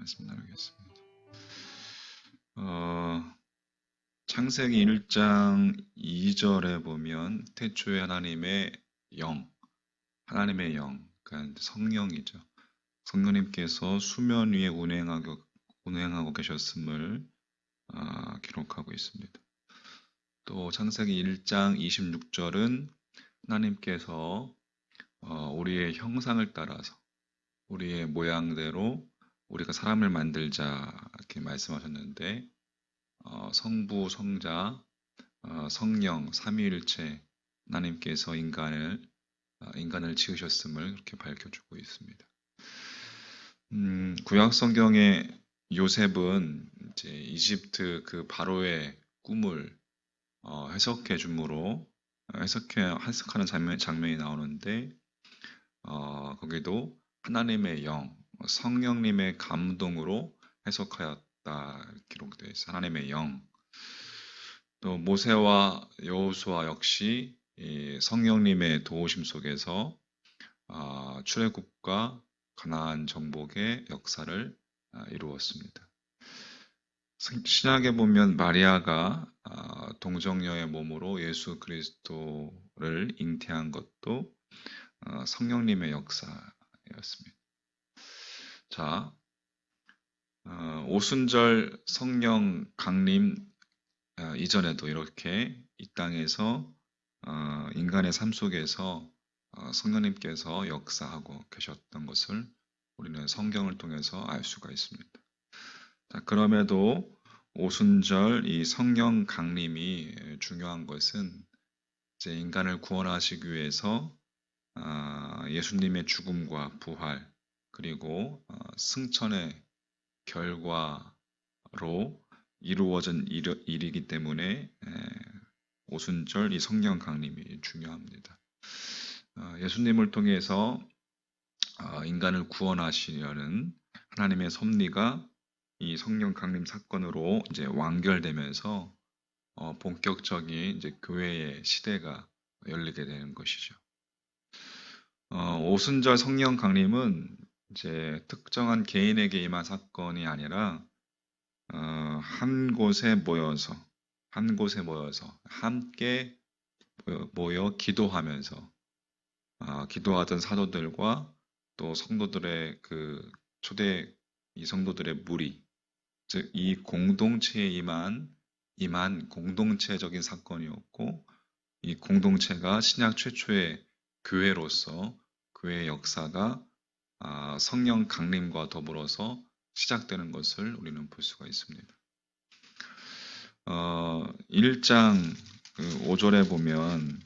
말씀 나누겠습니다. 창세기 1장 2절에 보면 태초에 하나님의 영, 그러니까 성령이죠. 성령님께서 수면 위에 운행하고 계셨음을 기록하고 있습니다. 또 창세기 1장 26절은 하나님께서 우리의 형상을 따라서 우리의 모양대로 우리가 사람을 만들자 이렇게 말씀하셨는데 성부, 성자, 성령, 삼위일체 하나님께서 인간을 지으셨음을 이렇게 밝혀주고 있습니다. 구약 성경의 요셉은 이제 이집트 그 바로의 꿈을 해석하는 장면이 나오는데 거기도 하나님의 영, 성령님의 감동으로 해석하였다 기록되어 있어요. 하나님의 영. 또 모세와 여호수아 역시 이 성령님의 도우심 속에서 출애굽과 가나안 정복의 역사를 이루었습니다. 신약에 보면 마리아가 동정녀의 몸으로 예수 그리스도를 잉태한 것도 성령님의 역사였습니다. 자, 오순절 성령 강림 이전에도 이렇게 이 땅에서 인간의 삶 속에서 성령님께서 역사하고 계셨던 것을 우리는 성경을 통해서 알 수가 있습니다. 자, 그럼에도 오순절 이 성령 강림이 중요한 것은 이제 인간을 구원하시기 위해서 예수님의 죽음과 부활 그리고 승천의 결과로 이루어진 일이기 때문에 오순절 이 성령 강림이 중요합니다. 예수님을 통해서 인간을 구원하시려는 하나님의 섭리가 이 성령 강림 사건으로 이제 완결되면서 본격적인 이제 교회의 시대가 열리게 되는 것이죠. 오순절 성령 강림은 이제 특정한 개인에게 임한 사건이 아니라 한 곳에 모여서 함께 모여 기도하면서 기도하던 사도들과 또 성도들의 그 초대 이 성도들의 무리, 즉 이 공동체에 임한 공동체적인 사건이었고 이 공동체가 신약 최초의 교회로서 교회의 역사가 성령 강림과 더불어서 시작되는 것을 우리는 볼 수가 있습니다. 1장 5절에 보면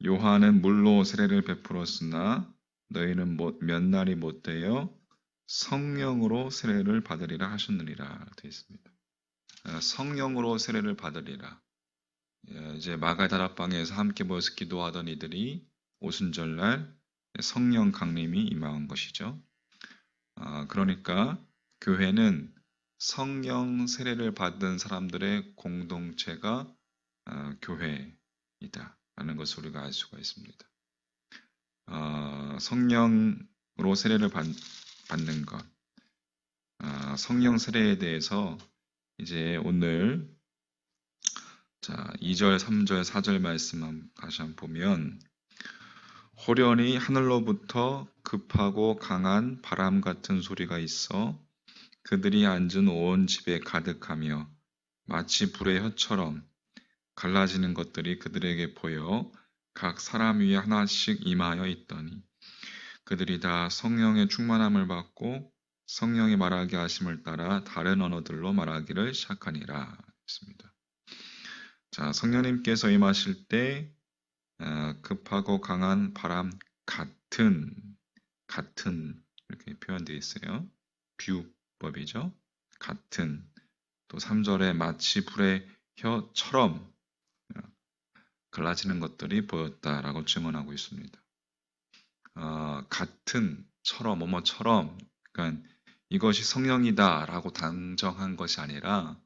요한은 물로 세례를 베풀었으나 너희는 몇 날이 못되어 성령으로 세례를 받으리라 하셨느니라 되어 있습니다. 성령으로 세례를 받으리라. 이제 마가 다락방에서 함께 모여서 기도하던 이들이 오순절날 성령 강림이 임한 것이죠. 그러니까 교회는 성령 세례를 받은 사람들의 공동체가 교회이다라는 것을 우리가 알 수가 있습니다. 성령으로 세례를 받는 것, 성령 세례에 대해서 이제 오늘 2절, 3절, 4절 말씀 다시 한번 보면 호련히 하늘로부터 급하고 강한 바람 같은 소리가 있어 그들이 앉은 온 집에 가득하며 마치 불의 혀처럼 갈라지는 것들이 그들에게 보여 각 사람 위에 하나씩 임하여 있더니 그들이 다 성령의 충만함을 받고 성령이 말하게 하심을 따라 다른 언어들로 말하기를 시작하니라 했습니다. 자, 성령님께서 임하실 때 급하고 강한 바람 같은 이렇게 표현되어 있어요. 비유법이죠. 같은. 또 3절에 마치 불의 혀처럼 갈라지는 것들이 보였다라고 증언하고 있습니다. 같은, 뭐뭐처럼, 그러니까 이것이 성령이다라고 단정한 것이 아니라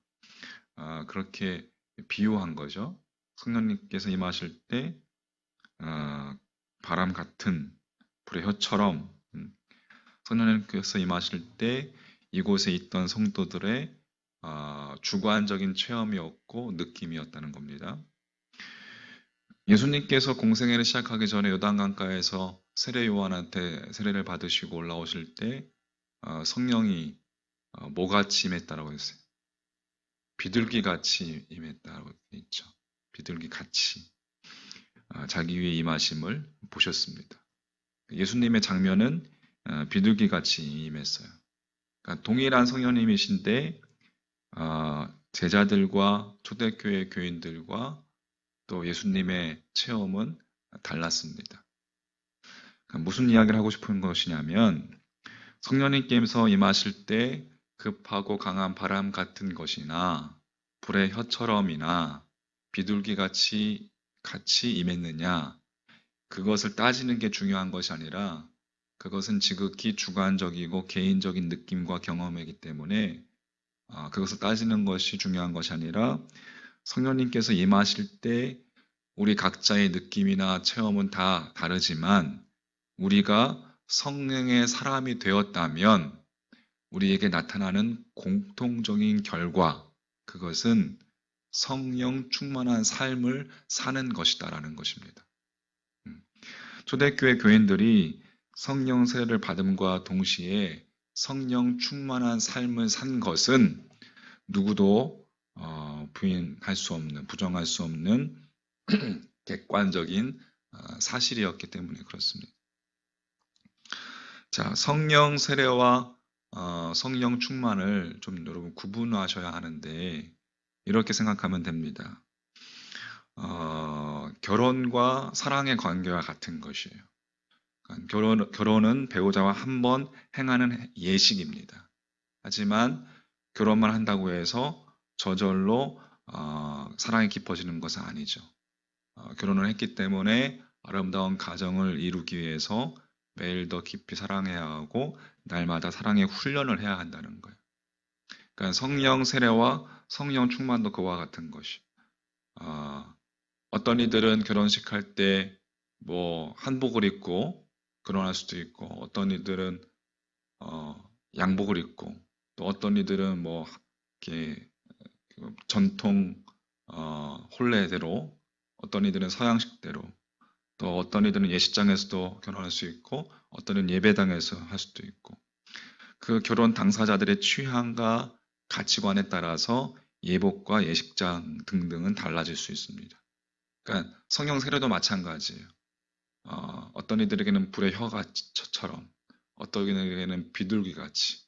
그렇게 비유한 거죠. 성령님께서 임하실 때 바람 같은 불의 혀처럼 성령님께서 임하실 때 이곳에 있던 성도들의 주관적인 체험이었고 느낌이었다는 겁니다. 예수님께서 공생애를 시작하기 전에 요단강가에서 세례 요한한테 세례를 받으시고 올라오실 때 성령이 뭐같이 임했다라고 했어요. 비둘기같이 임했다고 했죠. 비둘기같이 자기 위에 임하심을 보셨습니다. 예수님의 장면은 비둘기같이 임했어요. 그러니까 동일한 성령님이신데 제자들과 초대교회 교인들과 또 예수님의 체험은 달랐습니다. 그러니까 무슨 이야기를 하고 싶은 것이냐면 성령님께서 임하실 때 급하고 강한 바람 같은 것이나 불의 혀처럼이나 비둘기같이 임했느냐, 그것을 따지는 게 중요한 것이 아니라 그것은 지극히 주관적이고 개인적인 느낌과 경험이기 때문에 그것을 따지는 것이 중요한 것이 아니라 성령님께서 임하실 때 우리 각자의 느낌이나 체험은 다 다르지만 우리가 성령의 사람이 되었다면 우리에게 나타나는 공통적인 결과, 그것은 성령 충만한 삶을 사는 것이다라는 것입니다. 초대교회 교인들이 성령 세례를 받음과 동시에 성령 충만한 삶을 산 것은 누구도 부인할 수 없는, 부정할 수 없는 객관적인 사실이었기 때문에 그렇습니다. 자, 성령 세례와 성령 충만을 좀 여러분 구분하셔야 하는데 이렇게 생각하면 됩니다. 결혼과 사랑의 관계와 같은 것이에요. 결혼은 배우자와 한 번 행하는 예식입니다. 하지만 결혼만 한다고 해서 저절로 사랑이 깊어지는 것은 아니죠. 결혼을 했기 때문에 아름다운 가정을 이루기 위해서 매일 더 깊이 사랑해야 하고 날마다 사랑의 훈련을 해야 한다는 거예요. 그러니까 성령 세례와 성령 충만도 그와 같은 것이. 어떤 이들은 결혼식 할 때 뭐 한복을 입고 결혼할 수도 있고, 어떤 이들은 양복을 입고, 또 어떤 이들은 뭐 이렇게 전통 혼례대로, 어떤 이들은 서양식대로, 또 어떤 이들은 예식장에서도 결혼할 수 있고, 어떤 이들은 예배당에서 할 수도 있고, 그 결혼 당사자들의 취향과 가치관에 따라서 예복과 예식장 등등은 달라질 수 있습니다. 그러니까 성령 세례도 마찬가지예요. 어떤 이들에게는 불의 혀처럼, 어떤 이들에게는 비둘기같이,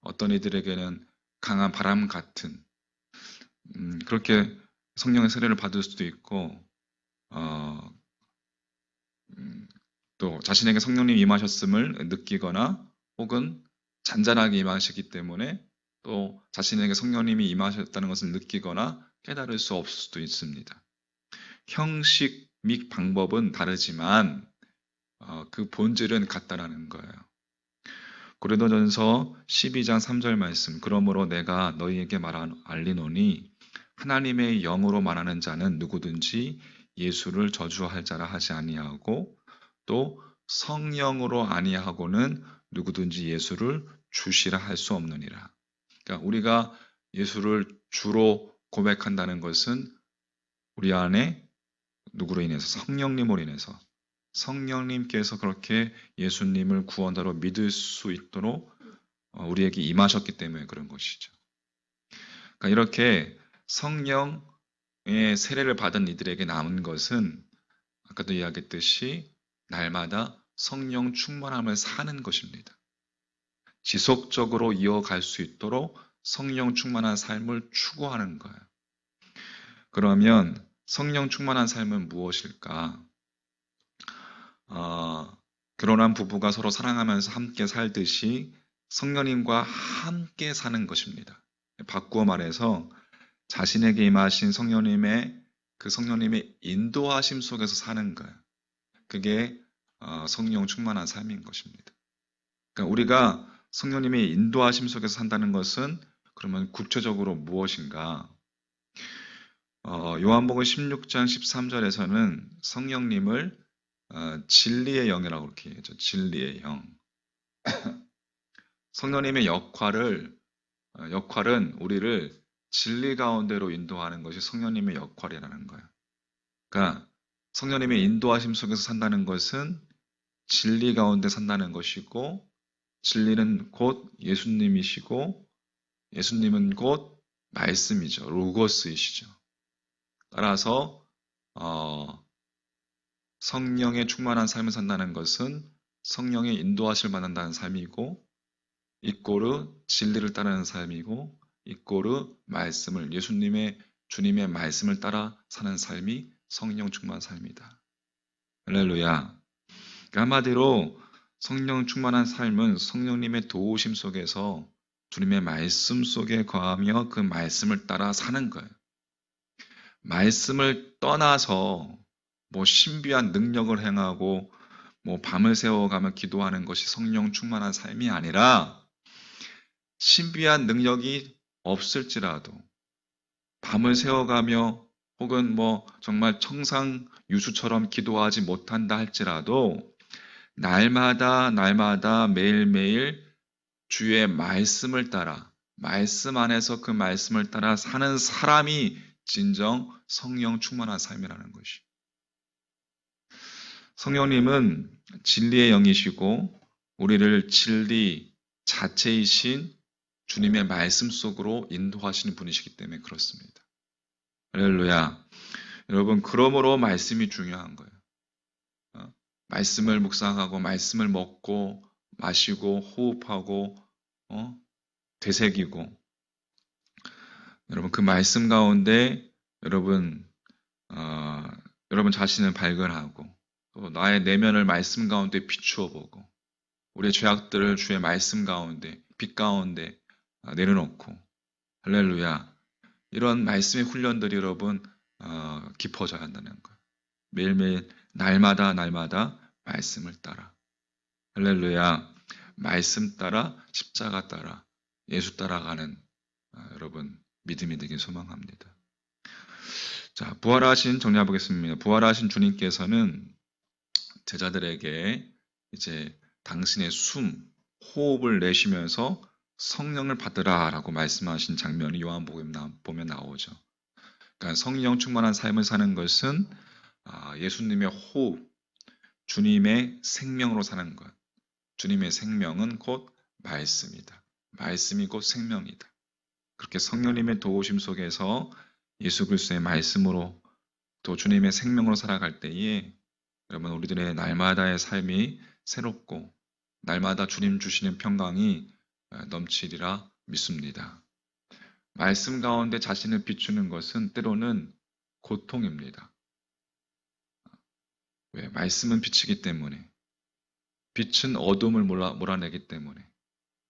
어떤 이들에게는 강한 바람 같은 그렇게 성령의 세례를 받을 수도 있고, 또 자신에게 성령님이 임하셨음을 느끼거나 혹은 잔잔하게 임하시기 때문에 또 자신에게 성령님이 임하셨다는 것을 느끼거나 깨달을 수 없을 수도 있습니다. 형식 및 방법은 다르지만 그 본질은 같다라는 거예요. 고린도전서 12장 3절 말씀, 그러므로 내가 너희에게 알리노니 하나님의 영으로 말하는 자는 누구든지 예수를 저주할 자라 하지 아니하고 또 성령으로 아니하고는 누구든지 예수를 주시라 할 수 없느니라. 그러니까 우리가 예수를 주로 고백한다는 것은 우리 안에 누구로 인해서? 성령님으로 인해서. 성령님께서 그렇게 예수님을 구원자로 믿을 수 있도록 우리에게 임하셨기 때문에 그런 것이죠. 그러니까 이렇게 성령의 세례를 받은 이들에게 남은 것은 아까도 이야기했듯이 날마다 성령 충만함을 사는 것입니다. 지속적으로 이어갈 수 있도록 성령 충만한 삶을 추구하는 거예요. 그러면 성령 충만한 삶은 무엇일까? 결혼한 부부가 서로 사랑하면서 함께 살듯이 성령님과 함께 사는 것입니다. 바꾸어 말해서 자신에게 임하신 성령님의 그 성령님의 인도하심 속에서 사는 거예요. 그게 성령 충만한 삶인 것입니다. 그러니까 우리가 성령님의 인도하심 속에서 산다는 것은 그러면 구체적으로 무엇인가? 요한복음 16장 13절에서는 성령님을 진리의 영이라고 이렇게 얘기하죠. 진리의 영. 성령님의 역할은 우리를 진리 가운데로 인도하는 것이 성령님의 역할이라는 거예요. 그러니까 성령님의 인도하심 속에서 산다는 것은 진리 가운데 산다는 것이고, 진리는 곧 예수님이시고, 예수님은 곧 말씀이죠. 로고스이시죠. 따라서 성령의 충만한 삶을 산다는 것은 성령의 인도하심을 받는다는 삶이고, 이꼬르 진리를 따르는 삶이고, 이꼬르 말씀을, 주님의 말씀을 따라 사는 삶이 성령 충만한 삶이다. 할렐루야. 그러니까 한마디로 성령 충만한 삶은 성령님의 도우심 속에서 주님의 말씀 속에 거하며 그 말씀을 따라 사는 거예요. 말씀을 떠나서 신비한 능력을 행하고 밤을 새워가며 기도하는 것이 성령 충만한 삶이 아니라, 신비한 능력이 없을지라도 밤을 새워가며 혹은 정말 청상유수처럼 기도하지 못한다 할지라도 날마다 매일매일 주의 말씀을 따라, 말씀 안에서 그 말씀을 따라 사는 사람이 진정 성령 충만한 삶이라는 것이. 성령님은 진리의 영이시고 우리를 진리 자체이신 주님의 말씀 속으로 인도하시는 분이시기 때문에 그렇습니다. 할렐루야. 여러분, 그러므로 말씀이 중요한 거예요. 말씀을 묵상하고 말씀을 먹고 마시고 호흡하고 되새기고, 여러분 그 말씀 가운데 여러분 자신을 발견하고, 또 나의 내면을 말씀 가운데 비추어 보고, 우리의 죄악들을 주의 말씀 가운데, 빛 가운데 내려놓고, 할렐루야. 이런 말씀의 훈련들이 여러분 깊어져야 한다는 거예요. 매일매일 날마다 말씀을 따라, 할렐루야. 말씀 따라 십자가 따라 예수 따라가는 여러분 믿음이 되길 소망합니다. 자, 정리해 보겠습니다. 부활하신 주님께서는 제자들에게 이제 당신의 호흡을 내쉬면서 성령을 받으라라고 말씀하신 장면이 요한복음 보면 나오죠. 그러니까 성령 충만한 삶을 사는 것은 예수님의 호흡, 주님의 생명으로 사는 것. 주님의 생명은 곧 말씀이다. 말씀이 곧 생명이다. 그렇게 성령님의 도우심 속에서 예수 그리스도의 말씀으로 또 주님의 생명으로 살아갈 때에 여러분 우리들의 날마다의 삶이 새롭고 날마다 주님 주시는 평강이 넘치리라 믿습니다. 말씀 가운데 자신을 비추는 것은 때로는 고통입니다. 왜? 말씀은 빛이기 때문에, 빛은 어둠을 몰아내기 때문에,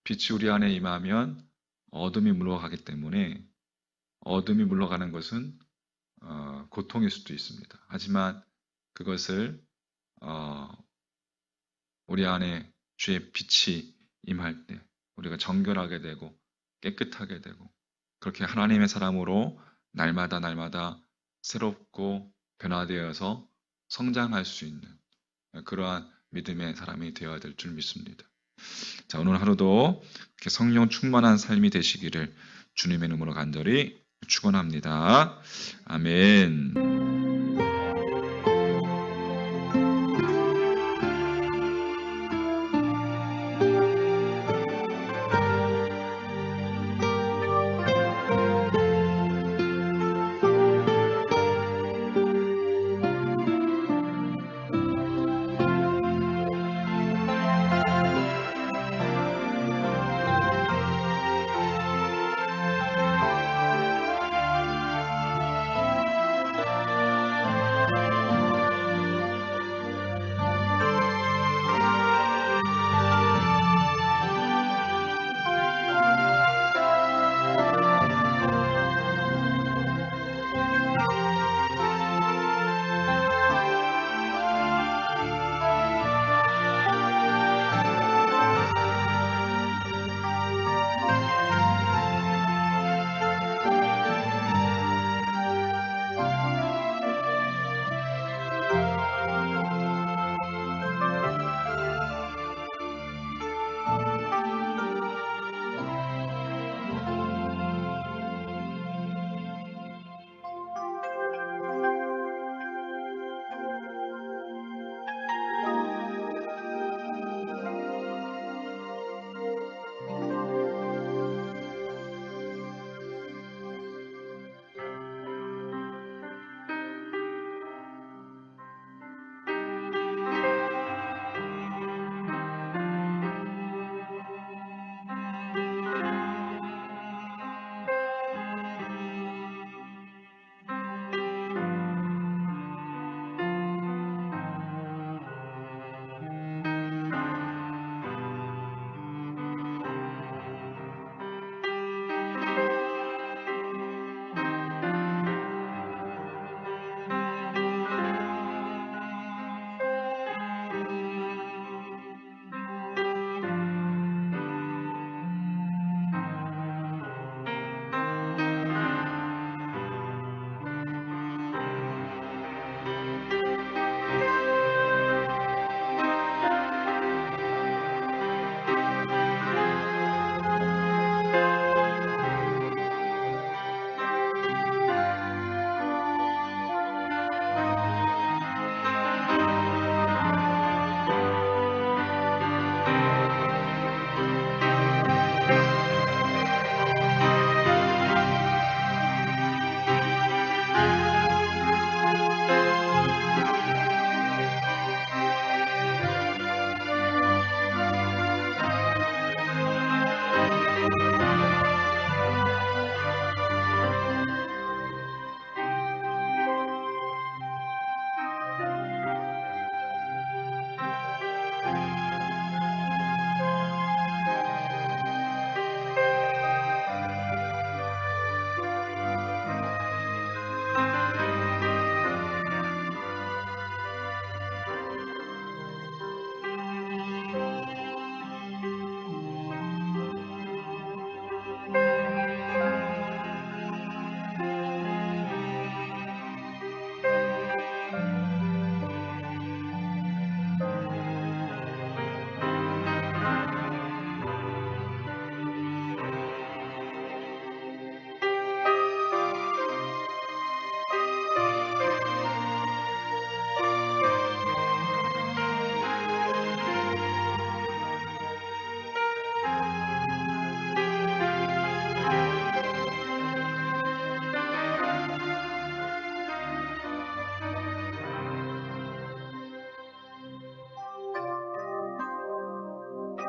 빛이 우리 안에 임하면 어둠이 물러가기 때문에, 어둠이 물러가는 것은 고통일 수도 있습니다. 하지만 그것을 우리 안에 주의 빛이 임할 때 우리가 정결하게 되고 깨끗하게 되고, 그렇게 하나님의 사람으로 날마다 새롭고 변화되어서 성장할 수 있는 그러한 믿음의 사람이 되어야 될 줄 믿습니다. 자, 오늘 하루도 이렇게 성령 충만한 삶이 되시기를 주님의 이름으로 간절히 축원합니다. 아멘.